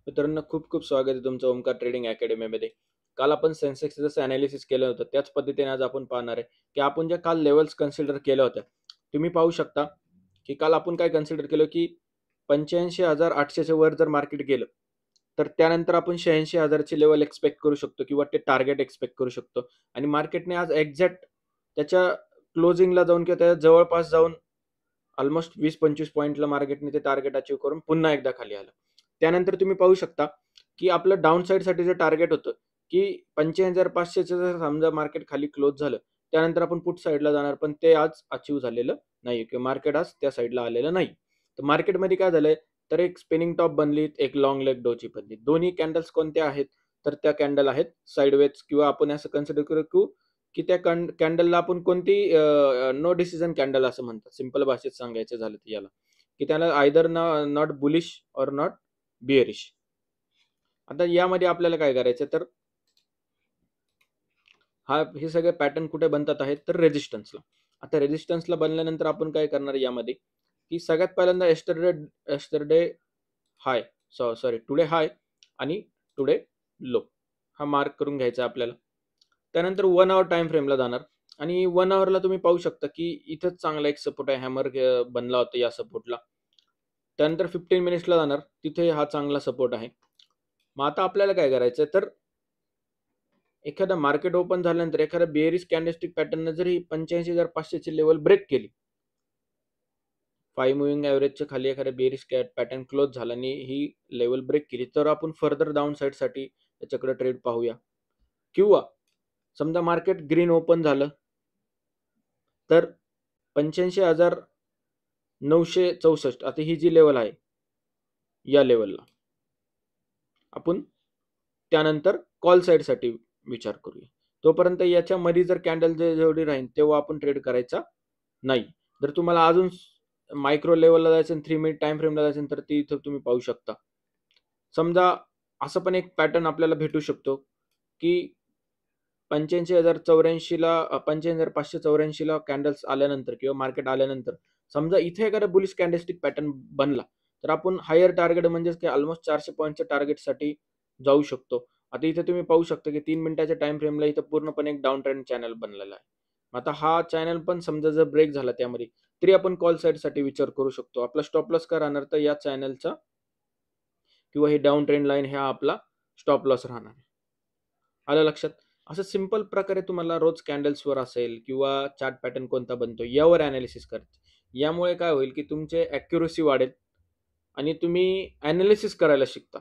मित्रांनो, खूप खूप स्वागत आहे तुमचं ओमकार ट्रेडिंग अकॅडमीमध्ये. काल आपण सेन्सेक्सचं जसं एनालिसिस केलं होतं, त्याच पद्धतीने आज आपण पाहणार आहे, की आपण ज्या काल लेव्हल्स कन्सिडर केल्या होत्या. तुम्ही पाहू शकता, की काल आपण काय कन्सिडर केलं, की 85,800 च्या वर जर मार्केट गेलं, तर त्यानंतर आपण 86,000 ची लेव्हल एक्स्पेक्ट करू शकतो किंवा ते टार्गेट एक्स्पेक्ट करू शकतो. आणि मार्केटने आज एक्झॅक्ट त्याच्या क्लोजिंगला जाऊन किंवा त्याच्या जवळपास जाऊन ऑलमोस्ट 20-25 पॉइंटला मार्केटने ते टार्गेट अचीव्ह करून पुन्हा एकदा खाली आलं. त्यानंतर तुम्ही पाहू शकता, की आपलं डाउन साइडसाठीचं टार्गेट होतं, की 85,500 चं जर समजा मार्केट खाली क्लोज झालं, त्यानंतर आपण पुट साइडला जाणार, पण ते आज अचीव्ह झालेलं नाही किंवा मार्केट आज त्या साइडला आलेलं नाही. तर मार्केटमध्ये काय झालंय, तर एक स्पिनिंग टॉप बनली, एक लाँग लेग डोची बनली. दोन्ही कॅन्डल्स कोणत्या आहेत, तर त्या कॅन्डल आहेत साइडवेज किंवा आपण असं कन्सिडर करू, की त्या कॅन्डलला आपण कोणती नो डिसिजन कॅन्डल असं म्हणतात. सिंपल भाषेत सांगायचं झालं तर याला, की त्याला either not bullish or not bearish. आता यामध्ये आपल्याला काय करायचं तर हे सगळे पॅटर्न कुठे बनतात आहेत तर रेजिस्टन्सला. आता रेजिस्टन्सला बनल्यानंतर आपण काय करणार यामध्ये, की सगळ्यात पहिल्यांदा यस्टरडे हाय सॉरी टुडे हाय आणि टुडे लो हा मार्क करून घ्यायचा आपल्याला. त्यानंतर 1 आवर टाइम फ्रेमला जाणार आणि 1 आवरला तुम्ही पाहू शकता, की इथंच चांगला एक सपोर्ट आहे. हॅमर बनला होता या सपोर्टला. त्यानंतर 15 मिनिट्सला जाणार. तिथे हा चांगला सपोर्ट आहे. मग आता आपल्याला काय करायचं तर एखादा मार्केट ओपन झाल्यानंतर एखादा बेअरिश कॅन्डलस्टिक पॅटर्न जर ही 85,500 ची लेवल ब्रेक केली, 5 मूव्हिंग ॲव्हरेजच्या खाली एखादा बेअरिश पॅटर्न क्लोज झाला आणि ही लेवल ब्रेक केली, तर आपण फर्दर डाउन साइडसाठी त्याच्याकडे ट्रेड पाहूया. किंवा समजा मार्केट ग्रीन ओपन झालं, तर 85,964 आता ही जी लेवल आहे, या लेवलला आपण त्यानंतर कॉल साइडसाठी विचार करूया. तोपर्यंत याच्यामध्ये जर कॅन्डल जेवढी राहील तेव्हा आपण ट्रेड करायचा नाही. जर तुम्हाला अजून मायक्रो लेवलला जायचं आणि 3 मिनिट टाइम फ्रेमला जायचं तर ती इथं तुम्ही पाहू शकता. समजा असं पण एक पॅटर्न आपल्याला भेटू शकतो, की 85,084ला 85,584ला कॅन्डल्स आल्यानंतर किंवा मार्केट आल्यानंतर समजा इथे एखादा बुलिश कॅन्डलस्टिक पॅटर्न बनला, तर आपण हायर टार्गेट म्हणजेच की ऑलमोस्ट 400 पॉईंटच्या टार्गेटसाठी जाऊ शकतो. आता इथे तुम्ही पाहू शकता, की 3 मिनिटाच्या टाइम फ्रेमला इथं पूर्णपणे एक डाउन ट्रेंड चॅनल बनलेला आहे. आता हा चॅनल पण समजा जर ब्रेक झाला त्यामध्ये, तरी आपण कॉल साइडसाठी विचार करू शकतो. आपला स्टॉप लॉस काय राहणार तर या चॅनलचा किंवा ही डाउन ट्रेंड लाईन हा आपला स्टॉप लॉस राहणार आहे. आलं लक्षात? असं सिंपल प्रकारे तुम्हाला रोज कॅन्डल्सवर असेल किंवा चार्ट पॅटर्न कोणता बनतो यावर ॲनालिसिस करायचं. यामुळे काय होईल, की तुमचे ॲक्युरसी वाढेल आणि तुम्ही ॲनालिसिस करायला शिकता.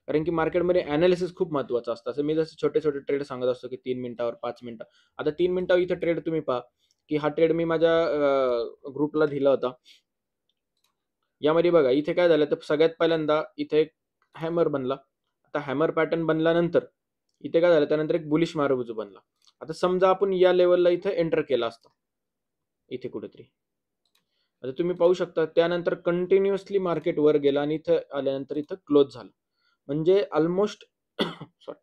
कारण की मार्केटमध्ये ॲनालिसिस खूप महत्त्वाचं असतं. असं मी जसं छोटे-छोटे ट्रेड सांगत असतो, की 3 मिनिटावर, 5 मिनिटं. आता 3 मिनिटावर इथं ट्रेड तुम्ही पहा, की हा ट्रेड मी माझ्या ग्रुपला दिला होता. यामध्ये बघा इथे काय झालं तर सगळ्यात पहिल्यांदा इथे एक हॅमर बनला. आता हॅमर पॅटर्न बनल्यानंतर इथे काय झालं त्यानंतर एक बुलिश मारुबुजू बनला. आता समजा आपण या लेवलला इथे एंटर केला असता. इथे कुठेतरी. आता तुम्ही पाहू शकता त्यानंतर कंटिन्युअसली मार्केट वर गेला आणि इथं आल्यानंतर इथं क्लोज झालं. म्हणजे ऑलमोस्ट सॉरी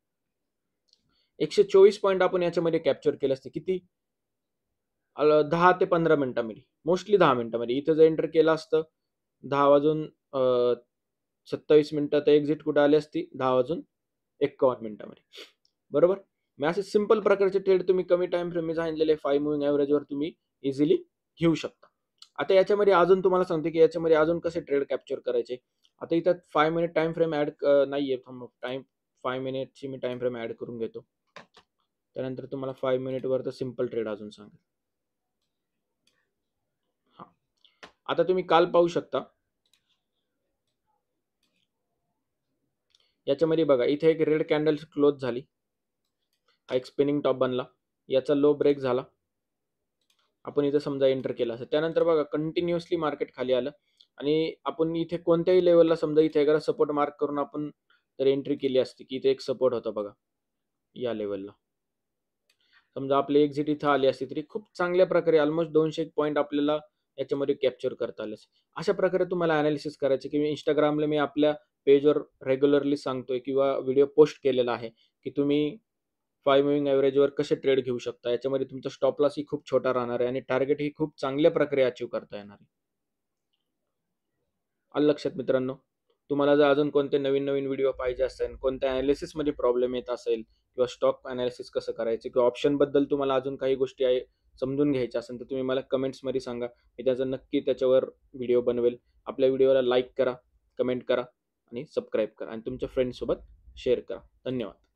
124 पॉइंट आपण याच्यामध्ये कॅप्चर केले असते. किती? 10 ते 15 मिनिटांमध्ये. मोस्टली 10 मिनिटांमध्ये. इथं जर एंटर केलं असतं 10 वाजून 27 मिनिटात एक्झिट कुठे आली असती 10 वाजून 51 मिनिटांमध्ये. बरोबर? मग असे सिंपल प्रकारचे ट्रेड तुम्ही कमी टाइम फ्रेम मी सांगितलेले 5 मूव्हिंग ॲव्हरेजवर तुम्ही इझिली घेऊ शकता. आता याच्यामध्ये अजून तुम्हाला सांगते, की याच्यामध्ये अजून कसे ट्रेड कॅप्चर करायचे. आता इथं 5 मिनिट टाइम फ्रेम ॲड नाहीये. थांबा 5 मिनिटची मी टाइम फ्रेम ॲड करून घेतो. त्यानंतर तुम्हाला 5 मिनिटवर तर सिंपल ट्रेड अजून सांगेल. हां. आता तुम्ही काल पाहू शकता. याच्यामध्ये बघा इथे एक रेड कॅन्डल क्लोज झाली. हा एक स्पिनिंग टॉप बनला. याचा लो ब्रेक झाला. आपण इथे समजा एंटर केला असेल. त्यानंतर बघा कंटिन्युअसली मार्केट खाली आलं आणि आपण इथे कोणत्याही लेवलला समजा इथे एखादा सपोर्ट मार्क करून आपण जर एंट्री केली असती, की इथे एक सपोर्ट होता बघा या लेवलला. समजा आपली एक्झिट इथं आली असती तरी खूप चांगल्या प्रकारे ऑलमोस्ट 201 पॉईंट आपल्याला याच्यामध्ये कॅप्चर करता आले असते. अशा प्रकारे तुम्हाला ॲनालिसिस करायचं, की Instagramला मी आपल्या पेजवर रेग्युलरली सांगतोय किंवा व्हिडिओ पोस्ट केलेला आहे, की तुम्ही 5 मूव्हिंग ॲव्हरेजवर कसे ट्रेड घेऊ शकता. याच्यामध्ये तुमचा स्टॉप लॉस ही खूप छोटा राहणार आहे आणि टार्गेट ही खूप चांगल्या प्रकारे अचीव्ह करता येणार आहे. आलं लक्षात मित्रांनो? तुम्हाला जर अजून कोणते नवीन-नवीन व्हिडिओ पाहिजे असेल, कोणत्या एनालिसिसमध्ये प्रॉब्लेम येत असेल किंवा स्टॉक एनालिसिस कसं करायचं किंवा ऑप्शनबद्दल तुम्हाला अजून काही गोष्टी आहे समजून घ्यायच्या असेल, तर तुम्ही मला कमेंट्समध्ये सांगा. मी त्याचा नक्की त्याच्यावर व्हिडिओ बनवेल. आपल्या व्हिडिओला लाईक करा, कमेंट करा आणि सबस्क्राईब करा आणि तुमच्या फ्रेंड्ससोबत शेअर करा. धन्यवाद.